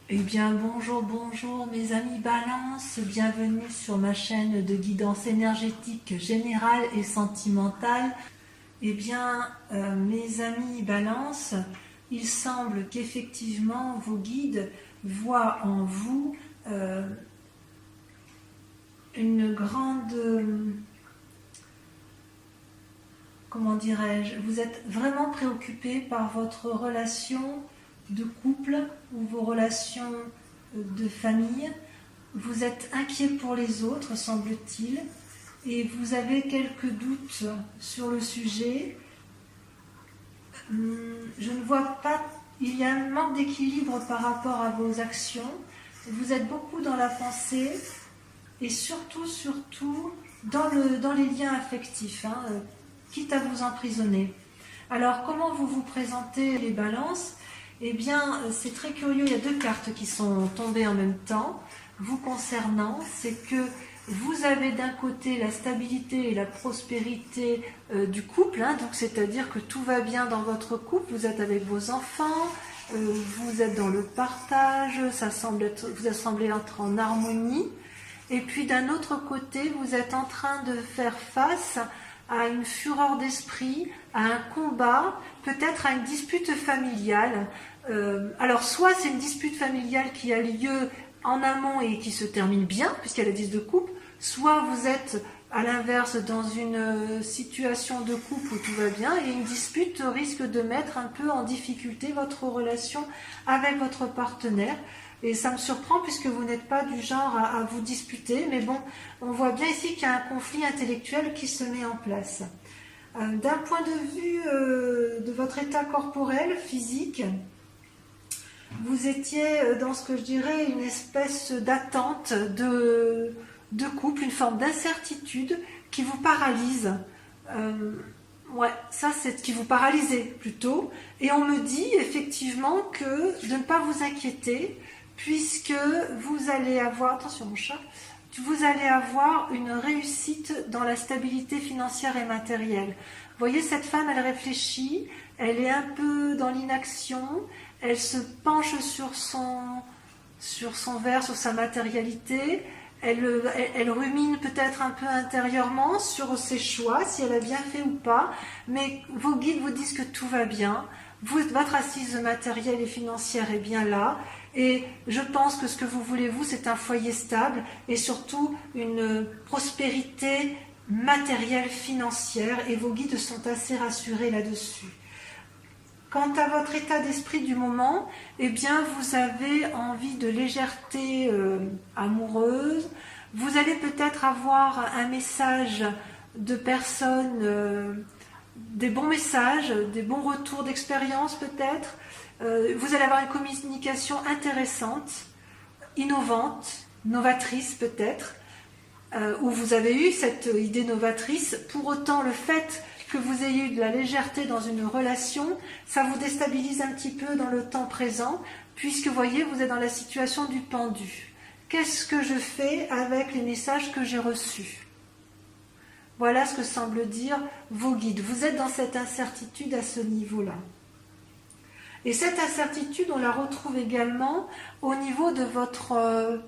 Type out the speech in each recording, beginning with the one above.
Eh bien, bonjour, bonjour mes amis Balance, bienvenue sur ma chaîne de guidance énergétique générale et sentimentale. Eh bien, mes amis Balance, il semble qu'effectivement vos guides voient en vous une grande, comment dirais-je, vous êtes vraiment préoccupé par votre relation de couple ou vos relations de famille. Vous êtes inquiet pour les autres, semble-t-il, et vous avez quelques doutes sur le sujet. Je ne vois pas, il y a un manque d'équilibre par rapport à vos actions. Vous êtes beaucoup dans la pensée et surtout dans les liens affectifs, quitte à vous emprisonner. Alors, comment vous vous présentez les balances? Eh bien, c'est très curieux, il y a deux cartes qui sont tombées en même temps. Vous concernant, c'est que vous avez d'un côté la stabilité et la prospérité du couple, donc c'est-à-dire que tout va bien dans votre couple, vous êtes avec vos enfants, vous êtes dans le partage, vous semblez être en harmonie. Et puis d'un autre côté, vous êtes en train de faire face à une fureur d'esprit, à un combat, peut-être à une dispute familiale. Alors soit c'est une dispute familiale qui a lieu en amont et qui se termine bien, puisqu'il y a la 10 de coupe, soit vous êtes à l'inverse dans une situation de couple où tout va bien et une dispute risque de mettre un peu en difficulté votre relation avec votre partenaire. Et ça me surprend puisque vous n'êtes pas du genre à vous disputer, mais bon, on voit bien ici qu'il y a un conflit intellectuel qui se met en place. D'un point de vue de votre état corporel, physique, vous étiez dans ce que je dirais une espèce d'attente de couple, une forme d'incertitude qui vous paralyse. Ouais, ça c'est ce qui vous paralysait plutôt. Et on me dit effectivement que de ne pas vous inquiéter, puisque vous allez avoir, attention mon chat, vous allez avoir une réussite dans la stabilité financière et matérielle. Vous voyez, cette femme, elle réfléchit, elle est un peu dans l'inaction, elle se penche sur son verre, sur sa matérialité, elle rumine peut-être un peu intérieurement sur ses choix, si elle a bien fait ou pas, mais vos guides vous disent que tout va bien, votre assise matérielle et financière est bien là, et je pense que ce que vous voulez, vous, c'est un foyer stable et surtout une prospérité matérielle, financière, et vos guides sont assez rassurés là-dessus. Quant à votre état d'esprit du moment, eh bien, vous avez envie de légèreté amoureuse. Vous allez peut-être avoir un message de personnes, des bons messages, des bons retours d'expérience peut-être. Vous allez avoir une communication intéressante, innovante, novatrice peut-être, où vous avez eu cette idée novatrice. Pour autant, le fait que vous ayez eu de la légèreté dans une relation, ça vous déstabilise un petit peu dans le temps présent, puisque vous voyez, vous êtes dans la situation du pendu. Qu'est-ce que je fais avec les messages que j'ai reçus? Voilà ce que semblent dire vos guides. Vous êtes dans cette incertitude à ce niveau-là. Et cette incertitude, on la retrouve également au niveau de votre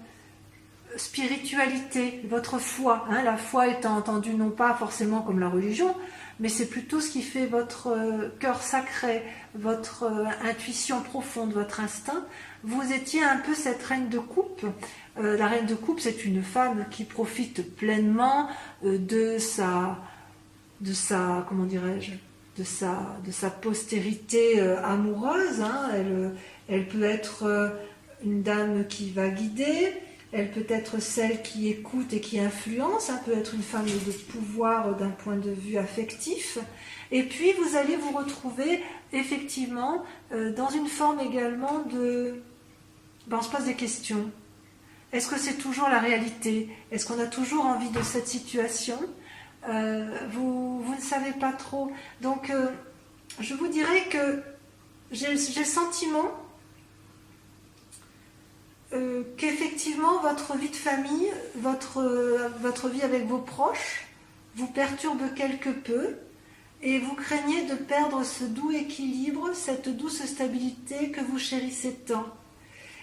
spiritualité, votre foi. La foi étant entendue non pas forcément comme la religion, mais c'est plutôt ce qui fait votre cœur sacré, votre intuition profonde, votre instinct. Vous étiez un peu cette reine de coupe. La reine de coupe, c'est une femme qui profite pleinement de sa comment dirais-je, de sa postérité amoureuse. Elle peut être une dame qui va guider, elle peut être celle qui écoute et qui influence, peut être une femme de pouvoir d'un point de vue affectif. Et puis vous allez vous retrouver effectivement dans une forme également de... on se pose des questions. Est-ce que c'est toujours la réalité? Est-ce qu'on a toujours envie de cette situation? Vous ne savez pas trop. Donc, je vous dirais que j'ai le sentiment qu'effectivement, votre vie de famille, votre vie avec vos proches, vous perturbe quelque peu et vous craignez de perdre ce doux équilibre, cette douce stabilité que vous chérissez tant.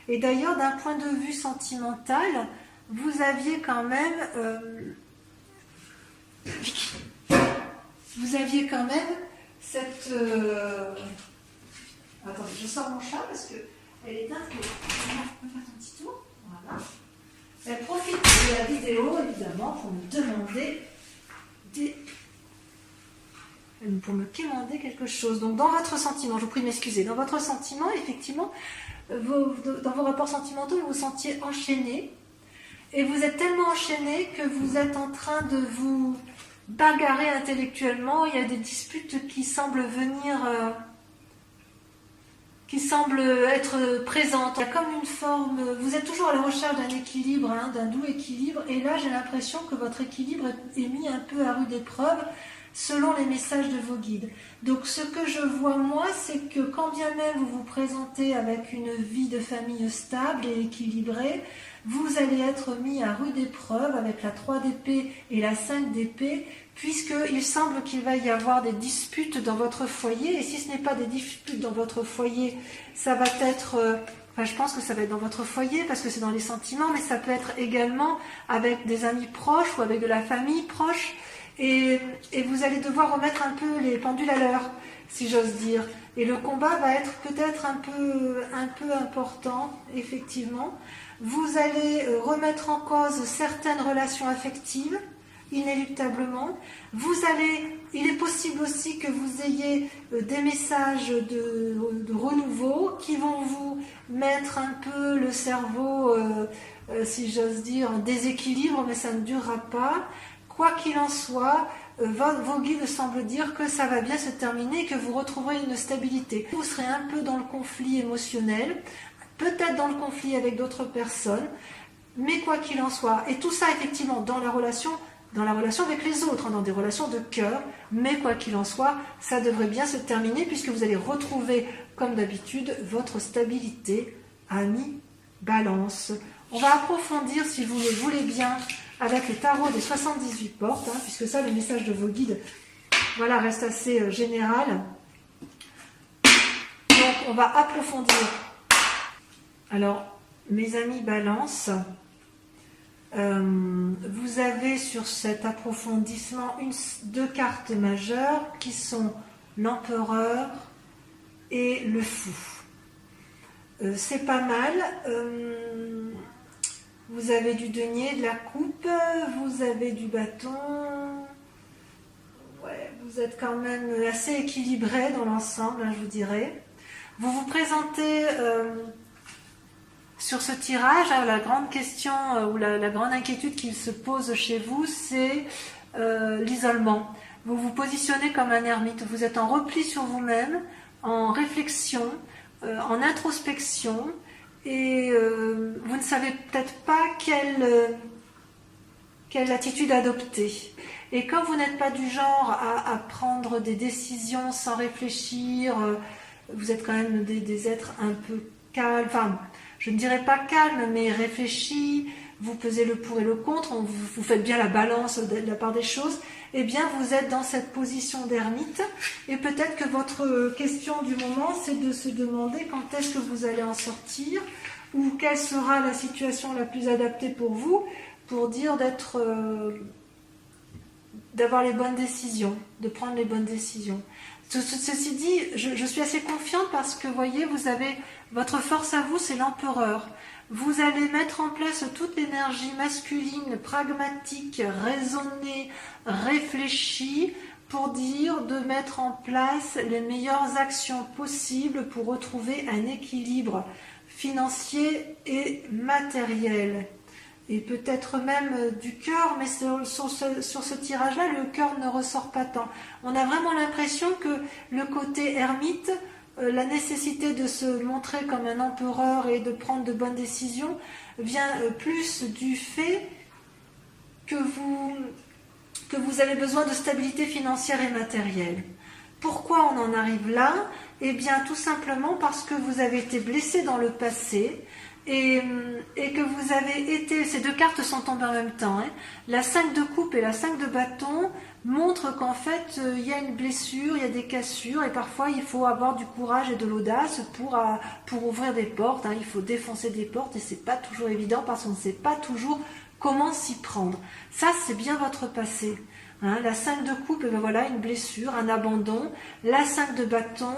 Et d'ailleurs, d'un point de vue sentimental, vous aviez quand même... cette... Attendez, je sors mon chat parce qu'elle est dingue. On va faire un petit tour. Voilà. Elle profite de la vidéo, évidemment, pour me demander pour me quémander quelque chose. Donc, dans votre sentiment, je vous prie de m'excuser, dans votre sentiment, effectivement, dans vos rapports sentimentaux, vous vous sentiez enchaîné. Et vous êtes tellement enchaîné que vous êtes en train de vous bagarrer intellectuellement. Il y a des disputes qui semblent venir... qui semble être présente. Il y a comme une forme... Vous êtes toujours à la recherche d'un équilibre, hein, d'un doux équilibre. Et là, j'ai l'impression que votre équilibre est mis un peu à rude épreuve selon les messages de vos guides. Donc, ce que je vois, moi, c'est que quand bien même vous vous présentez avec une vie de famille stable et équilibrée, vous allez être mis à rude épreuve avec la 3 d'épée et la 5 d'épée, puisqu'il semble qu'il va y avoir des disputes dans votre foyer, et si ce n'est pas des disputes dans votre foyer, ça va être... Enfin, je pense que ça va être dans votre foyer, parce que c'est dans les sentiments, mais ça peut être également avec des amis proches ou avec de la famille proche, et vous allez devoir remettre un peu les pendules à l'heure, si j'ose dire. Et le combat va être peut-être un peu important, effectivement. Vous allez remettre en cause certaines relations affectives, inéluctablement. Il est possible aussi que vous ayez des messages de renouveau qui vont vous mettre un peu le cerveau, si j'ose dire, en déséquilibre, mais ça ne durera pas. Quoi qu'il en soit, vos guides semblent dire que ça va bien se terminer et que vous retrouverez une stabilité. Vous serez un peu dans le conflit émotionnel, peut-être dans le conflit avec d'autres personnes, mais quoi qu'il en soit, et tout ça effectivement dans la relation avec les autres, hein, dans des relations de cœur, mais quoi qu'il en soit, ça devrait bien se terminer puisque vous allez retrouver, comme d'habitude, votre stabilité, amis, balance. On va approfondir, si vous le voulez bien, avec le tarot des 78 portes, hein, puisque ça, le message de vos guides, voilà, reste assez général. Donc, on va approfondir. Alors, mes amis balance, vous avez sur cet approfondissement deux cartes majeures qui sont l'empereur et le fou. C'est pas mal. Vous avez du denier, de la coupe, vous avez du bâton. Ouais, vous êtes quand même assez équilibré dans l'ensemble, hein, je vous dirais. Vous vous présentez sur ce tirage, hein, la grande question ou la grande inquiétude qui se pose chez vous, c'est l'isolement. Vous vous positionnez comme un ermite, vous êtes en repli sur vous-même, en réflexion, en introspection, et vous ne savez peut-être pas quelle attitude adopter. Et comme vous n'êtes pas du genre à prendre des décisions sans réfléchir, vous êtes quand même des êtres un peu calmes, enfin, je ne dirais pas calmes, mais réfléchis, vous pesez le pour et le contre, vous faites bien la balance de la part des choses, eh bien vous êtes dans cette position d'ermite, et peut-être que votre question du moment, c'est de se demander quand est-ce que vous allez en sortir, ou quelle sera la situation la plus adaptée pour vous, pour dire d'avoir les bonnes décisions, de prendre les bonnes décisions. Ceci dit, je suis assez confiante parce que, vous voyez, vous avez votre force à vous, c'est l'empereur. Vous allez mettre en place toute l'énergie masculine, pragmatique, raisonnée, réfléchie, pour dire de mettre en place les meilleures actions possibles pour retrouver un équilibre financier et matériel. Et peut-être même du cœur, mais sur ce tirage-là, le cœur ne ressort pas tant. On a vraiment l'impression que le côté ermite, la nécessité de se montrer comme un empereur et de prendre de bonnes décisions, vient plus du fait que vous avez besoin de stabilité financière et matérielle. Pourquoi on en arrive là ? Eh bien, tout simplement parce que vous avez été blessé dans le passé et que vous avez été... Ces deux cartes sont tombées en même temps. Hein. La 5 de coupe et la 5 de bâton montrent qu'en fait, il y a une blessure, il y a des cassures et parfois, il faut avoir du courage et de l'audace pour ouvrir des portes. Hein. Il faut défoncer des portes et c'est pas toujours évident parce qu'on ne sait pas toujours comment s'y prendre. Ça, c'est bien votre passé. Hein, la 5 de coupe, ben voilà, une blessure, un abandon. La 5 de bâton,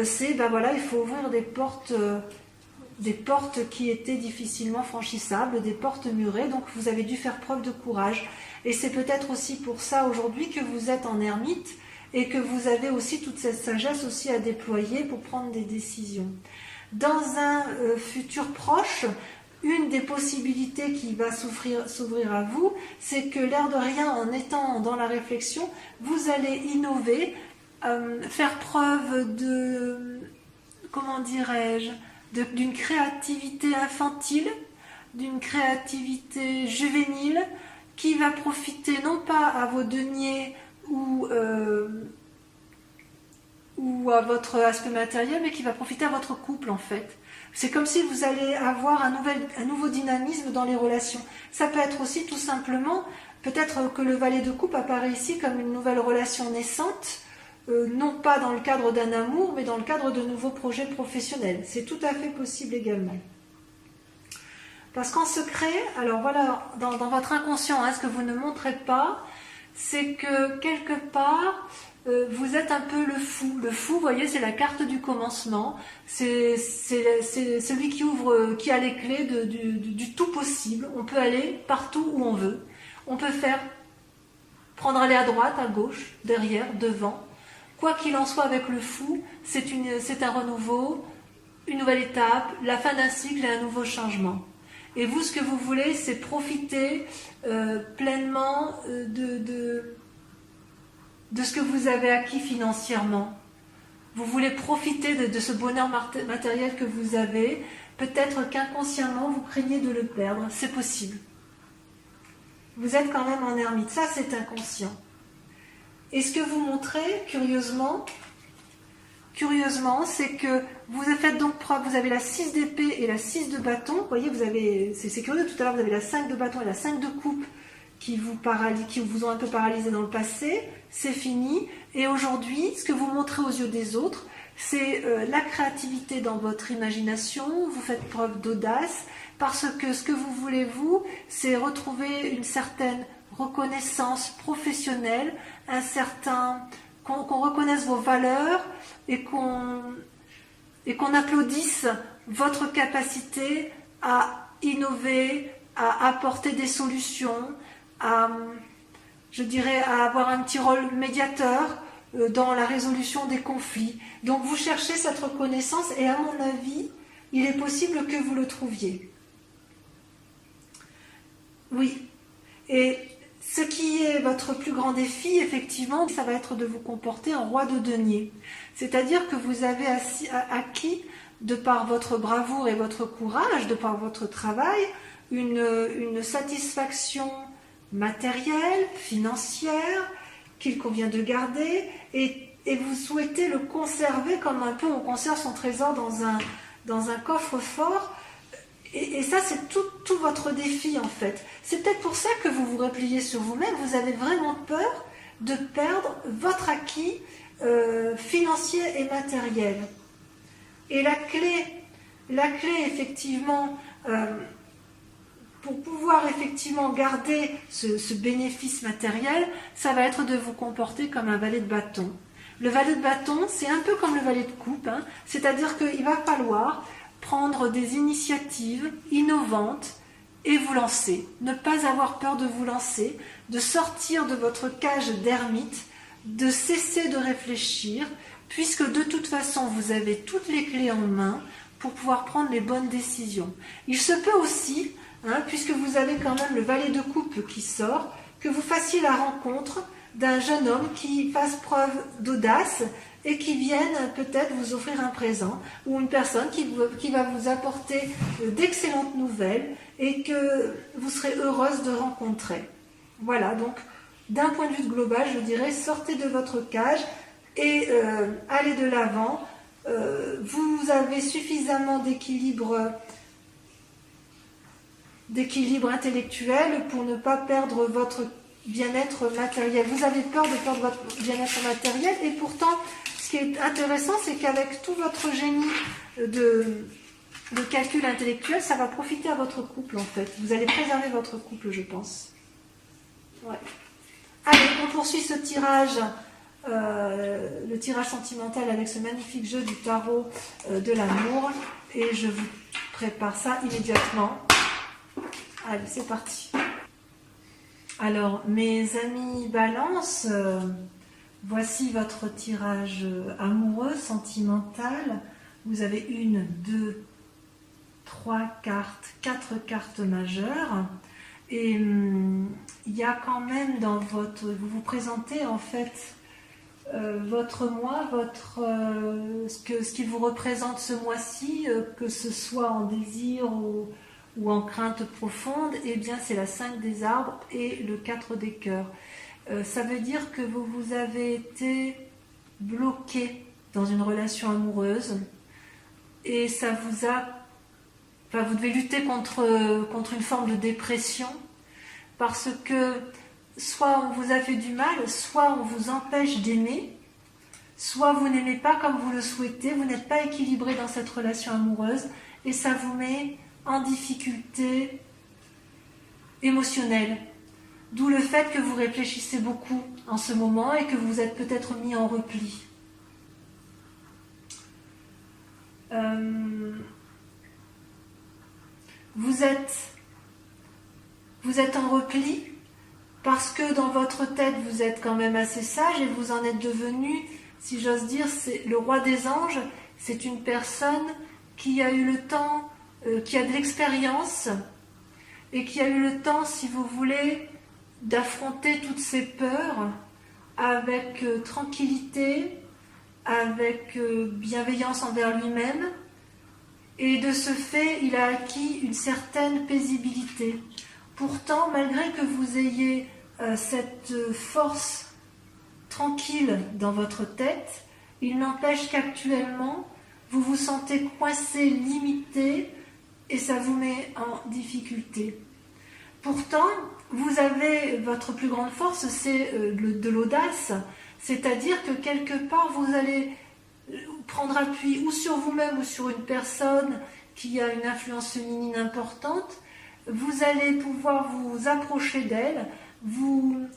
c'est, ben voilà, il faut ouvrir des portes qui étaient difficilement franchissables, des portes murées, donc vous avez dû faire preuve de courage. Et c'est peut-être aussi pour ça aujourd'hui que vous êtes en ermite et que vous avez aussi toute cette sagesse aussi à déployer pour prendre des décisions. Dans un futur proche, une des possibilités qui va s'ouvrir à vous, c'est que l'air de rien, en étant dans la réflexion, vous allez innover, faire preuve de, comment dirais-je, d'une créativité infantile, d'une créativité juvénile, qui va profiter non pas à vos deniers ou à votre aspect matériel, mais qui va profiter à votre couple en fait. C'est comme si vous allez avoir un nouveau dynamisme dans les relations. Ça peut être aussi tout simplement, peut-être que le valet de coupe apparaît ici comme une nouvelle relation naissante, non pas dans le cadre d'un amour, mais dans le cadre de nouveaux projets professionnels. C'est tout à fait possible également. Parce qu'en secret, alors voilà, dans votre inconscient, hein, ce que vous ne montrez pas, c'est que quelque part, vous êtes un peu le fou. Le fou, vous voyez, c'est la carte du commencement. C'est celui qui a les clés du tout possible. On peut aller partout où on veut. On peut prendre aller à droite, à gauche, derrière, devant. Quoi qu'il en soit avec le fou, c'est un renouveau, une nouvelle étape, la fin d'un cycle et un nouveau changement. Et vous, ce que vous voulez, c'est profiter pleinement de ce que vous avez acquis financièrement. Vous voulez profiter de ce bonheur matériel que vous avez. Peut-être qu'inconsciemment, vous craignez de le perdre. C'est possible. Vous êtes quand même en ermite. Ça, c'est inconscient. Et ce que vous montrez, curieusement, c'est que vous faites donc preuve, vous avez la 6 d'épée et la 6 de bâton. Vous voyez, c'est curieux, tout à l'heure, vous avez la 5 de bâton et la 5 de coupe qui vous ont un peu paralysé dans le passé. C'est fini. Et aujourd'hui, ce que vous montrez aux yeux des autres, c'est la créativité dans votre imagination. Vous faites preuve d'audace parce que ce que vous voulez, vous, c'est retrouver une certaine reconnaissance professionnelle, qu'on reconnaisse vos valeurs et qu'on applaudisse votre capacité à innover, à apporter des solutions, à avoir un petit rôle médiateur dans la résolution des conflits. Donc vous cherchez cette reconnaissance et à mon avis, il est possible que vous le trouviez. Oui. Et ce qui est votre plus grand défi, effectivement, ça va être de vous comporter en roi de denier. C'est-à-dire que vous avez acquis, de par votre bravoure et votre courage, de par votre travail, une satisfaction matérielle, financière, qu'il convient de garder, et vous souhaitez le conserver comme un peu on conserve son trésor dans un coffre-fort. Et ça, c'est tout votre défi, en fait. C'est peut-être pour ça que vous vous repliez sur vous-même. Vous avez vraiment peur de perdre votre acquis financier et matériel. Et la clé effectivement, pour pouvoir effectivement garder ce bénéfice matériel, ça va être de vous comporter comme un valet de bâton. Le valet de bâton, c'est un peu comme le valet de coupe, hein, c'est-à-dire qu'il va falloir prendre des initiatives innovantes et vous lancer. Ne pas avoir peur de vous lancer, de sortir de votre cage d'ermite, de cesser de réfléchir, puisque de toute façon, vous avez toutes les clés en main pour pouvoir prendre les bonnes décisions. Il se peut aussi, puisque vous avez quand même le valet de coupe qui sort, que vous fassiez la rencontre d'un jeune homme qui fasse preuve d'audace et qui vienne peut-être vous offrir un présent, ou une personne qui va vous apporter d'excellentes nouvelles et que vous serez heureuse de rencontrer. Voilà, donc d'un point de vue global, je dirais, sortez de votre cage et allez de l'avant, vous avez suffisamment d'équilibre intellectuel pour ne pas perdre votre bien-être matériel. Vous avez peur de perdre votre bien-être matériel et pourtant, ce qui est intéressant, c'est qu'avec tout votre génie de calcul intellectuel, ça va profiter à votre couple en fait. Vous allez préserver votre couple, je pense. Ouais. Allez, on poursuit ce tirage, le tirage sentimental avec ce magnifique jeu du tarot de l'amour et je vous prépare ça immédiatement. Allez, c'est parti. Alors, mes amis Balance, voici votre tirage amoureux, sentimental. Vous avez 1, 2, 3 cartes, 4 cartes majeures. Et il y a quand même dans votre... Vous vous présentez en fait votre mois, ce qui vous représente ce mois-ci, que ce soit en désir ou en crainte profonde, eh bien c'est la 5 des arbres et le 4 des cœurs. Ça veut dire que vous avez été bloqué dans une relation amoureuse et ça vous a... Enfin, vous devez lutter contre une forme de dépression parce que soit on vous a fait du mal, soit on vous empêche d'aimer, soit vous n'aimez pas comme vous le souhaitez, vous n'êtes pas équilibré dans cette relation amoureuse et ça vous met en difficulté émotionnelle. D'où le fait que vous réfléchissez beaucoup en ce moment et que vous êtes peut-être mis en repli. Vous êtes en repli parce que dans votre tête vous êtes quand même assez sage et vous en êtes devenu, si j'ose dire, c'est le roi des anges. C'est une personne qui a eu le temps, qui a de l'expérience et qui a eu le temps, si vous voulez, d'affronter toutes ses peurs avec tranquillité, avec bienveillance envers lui-même. Et de ce fait, il a acquis une certaine paisibilité. Pourtant, malgré que vous ayez cette force tranquille dans votre tête, il n'empêche qu'actuellement, vous vous sentez coincé, limité, et ça vous met en difficulté. Pourtant, vous avez votre plus grande force, c'est de l'audace, c'est-à-dire que quelque part, vous allez prendre appui ou sur vous-même ou sur une personne qui a une influence féminine importante, vous allez pouvoir vous approcher d'elle, vous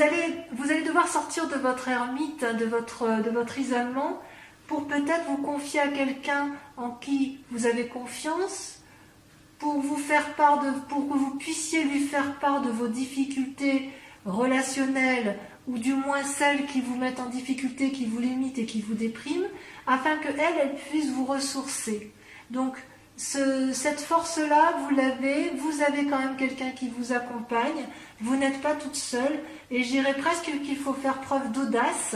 allez devoir sortir de votre ermite, de votre isolement, pour peut-être vous confier à quelqu'un en qui vous avez confiance, pour que vous puissiez lui faire part de vos difficultés relationnelles, ou du moins celles qui vous mettent en difficulté, qui vous limitent et qui vous dépriment, afin qu'elle puisse vous ressourcer. Donc, cette force-là, vous avez quand même quelqu'un qui vous accompagne, vous n'êtes pas toute seule, et je dirais presque qu'il faut faire preuve d'audace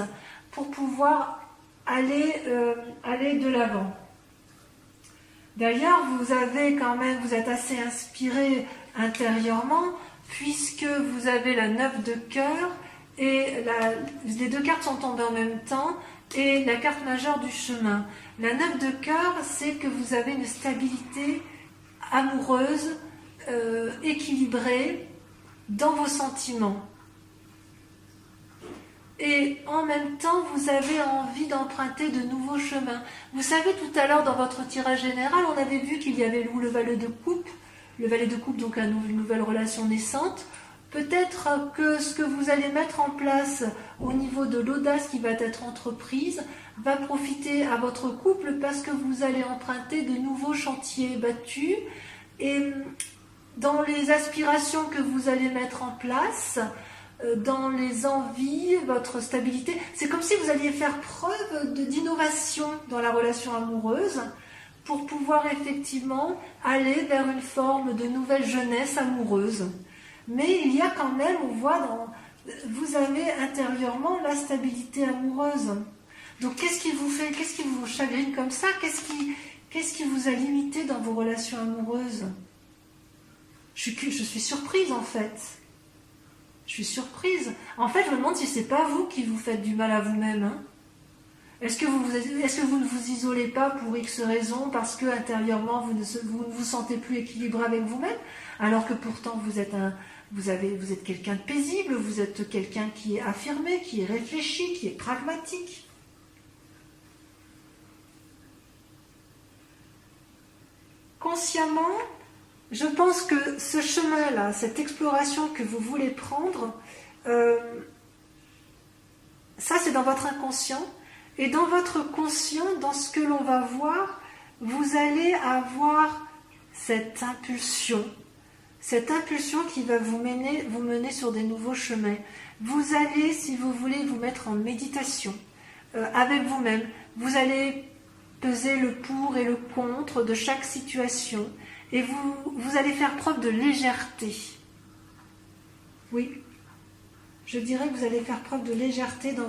pour pouvoir aller de l'avant. D'ailleurs, vous êtes assez inspiré intérieurement, puisque vous avez la 9 de cœur, et les deux cartes sont tombées en même temps, et la carte majeure du chemin. La 9 de cœur, c'est que vous avez une stabilité amoureuse, équilibrée dans vos sentiments. Et en même temps, vous avez envie d'emprunter de nouveaux chemins. Vous savez, tout à l'heure, dans votre tirage général, on avait vu qu'il y avait le valet de coupe. Le valet de coupe, donc une nouvelle relation naissante. Peut-être que ce que vous allez mettre en place au niveau de l'audace qui va être entreprise va profiter à votre couple parce que vous allez emprunter de nouveaux chantiers battus et dans les aspirations que vous allez mettre en place, dans les envies, votre stabilité, c'est comme si vous alliez faire preuve d'innovation dans la relation amoureuse pour pouvoir effectivement aller vers une forme de nouvelle jeunesse amoureuse. Mais il y a quand même, vous avez intérieurement la stabilité amoureuse. Donc qu'est-ce qui vous chagrine comme ça? Qu'est-ce qui vous a limité dans vos relations amoureuses? Je suis surprise en fait. Je suis surprise. En fait, je me demande si c'est pas vous qui vous faites du mal à vous-même. Hein. Est-ce que vous ne vous isolez pas pour X raisons, parce que intérieurement vous ne vous sentez plus équilibré avec vous-même, alors que pourtant vous êtes quelqu'un de paisible, vous êtes quelqu'un qui est affirmé, qui est réfléchi, qui est pragmatique. Consciemment, je pense que ce chemin-là, cette exploration que vous voulez prendre, ça c'est dans votre inconscient. Et dans votre conscient, dans ce que l'on va voir, vous allez avoir cette impulsion qui va vous mener sur des nouveaux chemins. Vous allez, si vous voulez, vous mettre en méditation avec vous-même. Vous allez peser le pour et le contre de chaque situation et vous allez faire preuve de légèreté. Oui, je dirais que vous allez faire preuve de légèreté dans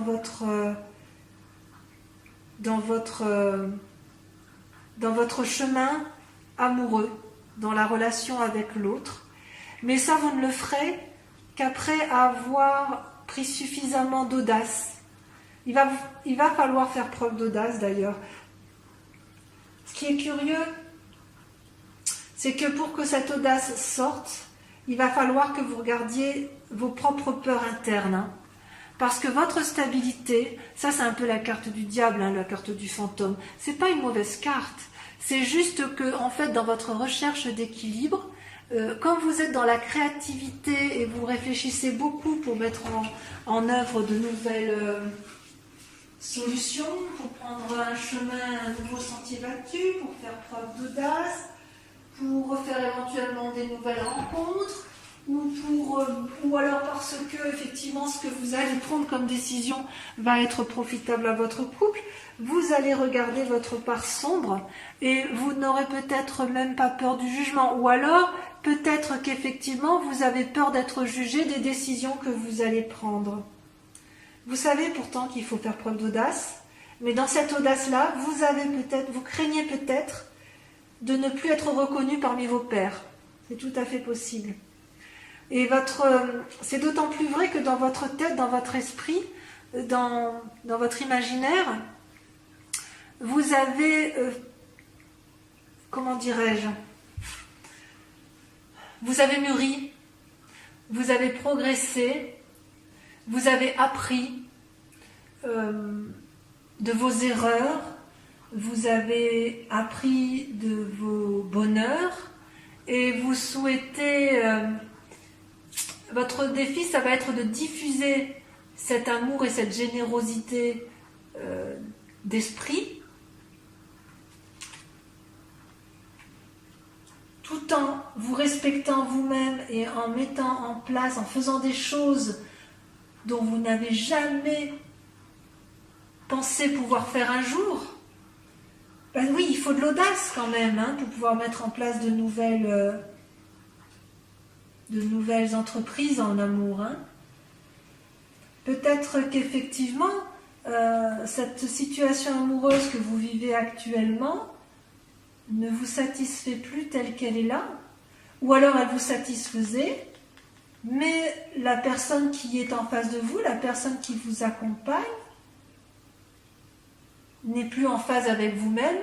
votre chemin amoureux, dans la relation avec l'autre. Mais ça, vous ne le ferez qu'après avoir pris suffisamment d'audace. Il va falloir faire preuve d'audace d'ailleurs. Ce qui est curieux, c'est que pour que cette audace sorte, il va falloir que vous regardiez vos propres peurs internes. Hein. Parce que votre stabilité, ça c'est un peu la carte du diable, hein, la carte du fantôme. C'est pas une mauvaise carte. C'est juste que, en fait, dans votre recherche d'équilibre, quand vous êtes dans la créativité et vous réfléchissez beaucoup pour mettre en œuvre de nouvelles solutions, pour prendre un chemin, un nouveau sentier battu, pour faire preuve d'audace, pour faire éventuellement des nouvelles rencontres, ou alors parce que effectivement ce que vous allez prendre comme décision va être profitable à votre couple, vous allez regarder votre part sombre et vous n'aurez peut-être même pas peur du jugement, ou alors peut-être qu'effectivement vous avez peur d'être jugé des décisions que vous allez prendre. Vous savez pourtant qu'il faut faire preuve d'audace, mais dans cette audace-là, vous craignez peut-être de ne plus être reconnu parmi vos pairs. C'est tout à fait possible. Et c'est d'autant plus vrai que dans votre tête, dans votre esprit, dans votre imaginaire, vous avez, comment dirais-je, vous avez mûri, vous avez progressé, vous avez appris de vos erreurs, vous avez appris de vos bonheurs et vous souhaitez... votre défi, ça va être de diffuser cet amour et cette générosité d'esprit tout en vous respectant vous-même et en mettant en place, en faisant des choses dont vous n'avez jamais pensé pouvoir faire un jour. Ben oui, il faut de l'audace quand même hein, pour pouvoir mettre en place de nouvelles entreprises en amour. Hein. Peut-être qu'effectivement, cette situation amoureuse que vous vivez actuellement ne vous satisfait plus telle qu'elle est là, ou alors elle vous satisfaisait, mais la personne qui est en face de vous, la personne qui vous accompagne, n'est plus en phase avec vous-même,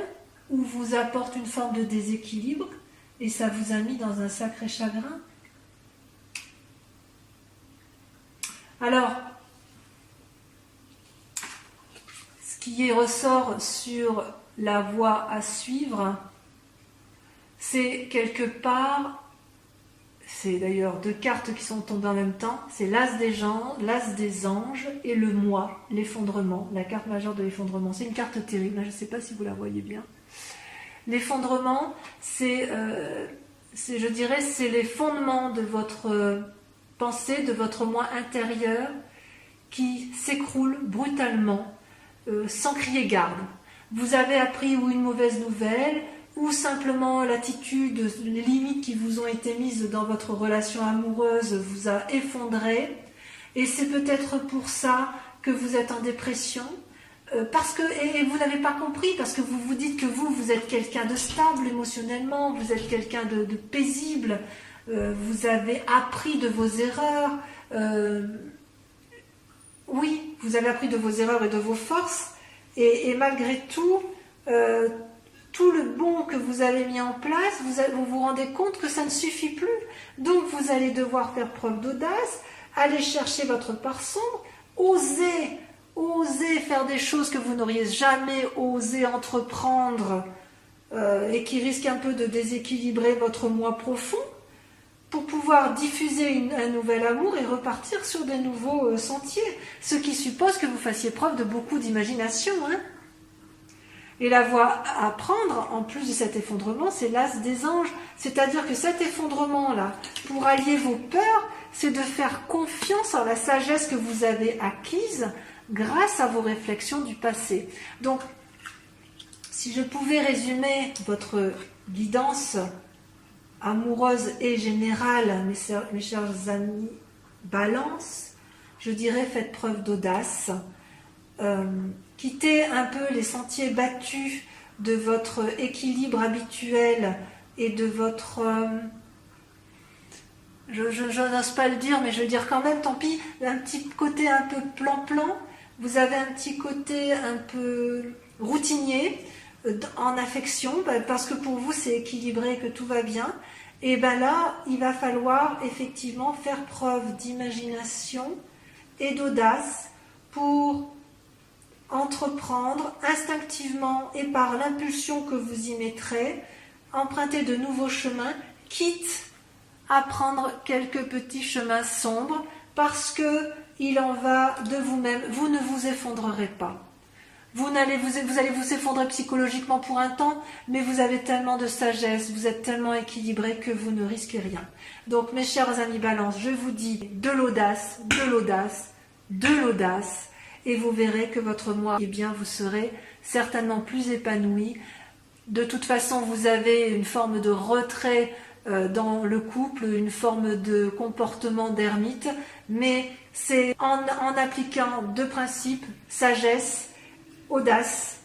ou vous apporte une forme de déséquilibre, et ça vous a mis dans un sacré chagrin. Alors, ce qui ressort sur la voie à suivre, c'est quelque part, c'est d'ailleurs deux cartes qui sont tombées en même temps, c'est l'as des anges et le moi, l'effondrement, la carte majeure de l'effondrement. C'est une carte terrible, je ne sais pas si vous la voyez bien. L'effondrement, c'est les fondements de votre pensée, de votre moi intérieur qui s'écroule brutalement, sans crier garde. Vous avez appris ou une mauvaise nouvelle, ou simplement l'attitude, les limites qui vous ont été mises dans votre relation amoureuse vous a effondré, et c'est peut-être pour ça que vous êtes en dépression, et vous n'avez pas compris, parce que vous vous dites que vous êtes quelqu'un de stable émotionnellement, vous êtes quelqu'un de paisible, vous avez appris de vos erreurs, oui, vous avez appris de vos erreurs et de vos forces, Et malgré tout, tout le bon que vous avez mis en place, vous vous rendez compte que ça ne suffit plus. Donc vous allez devoir faire preuve d'audace, aller chercher votre part sombre, oser faire des choses que vous n'auriez jamais osé entreprendre et qui risquent un peu de déséquilibrer votre moi profond, pour pouvoir diffuser un nouvel amour et repartir sur de nouveaux sentiers. Ce qui suppose que vous fassiez preuve de beaucoup d'imagination. Et la voie à prendre, en plus de cet effondrement, c'est l'as des anges. C'est-à-dire que cet effondrement-là, pour allier vos peurs, c'est de faire confiance en la sagesse que vous avez acquise grâce à vos réflexions du passé. Donc, si je pouvais résumer votre guidance amoureuse et générale, mes chers amis Balance, je dirais faites preuve d'audace, quittez un peu les sentiers battus de votre équilibre habituel et de votre... je n'ose pas le dire, mais je vais le dire quand même, tant pis, un petit côté un peu plan-plan, vous avez un petit côté un peu routinier en affection, parce que pour vous c'est équilibré et que tout va bien, et là, il va falloir effectivement faire preuve d'imagination et d'audace pour entreprendre instinctivement et par l'impulsion que vous y mettrez, emprunter de nouveaux chemins, quitte à prendre quelques petits chemins sombres, parce que il en va de vous-même. Vous ne vous effondrerez pas. Vous allez vous effondrer psychologiquement pour un temps, mais vous avez tellement de sagesse, vous êtes tellement équilibré que vous ne risquez rien. Donc mes chers amis Balance, je vous dis de l'audace, de l'audace, de l'audace, et vous verrez que votre moi, eh bien, vous serez certainement plus épanoui. De toute façon, vous avez une forme de retrait dans le couple, une forme de comportement d'ermite, mais c'est en appliquant deux principes, sagesse, audace,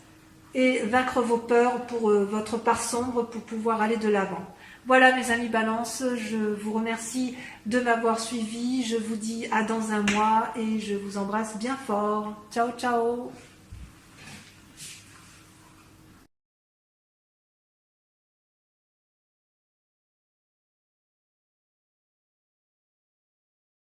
et vaincre vos peurs pour votre part sombre pour pouvoir aller de l'avant. Voilà mes amis Balance, je vous remercie de m'avoir suivi, je vous dis à dans un mois et je vous embrasse bien fort. Ciao ciao.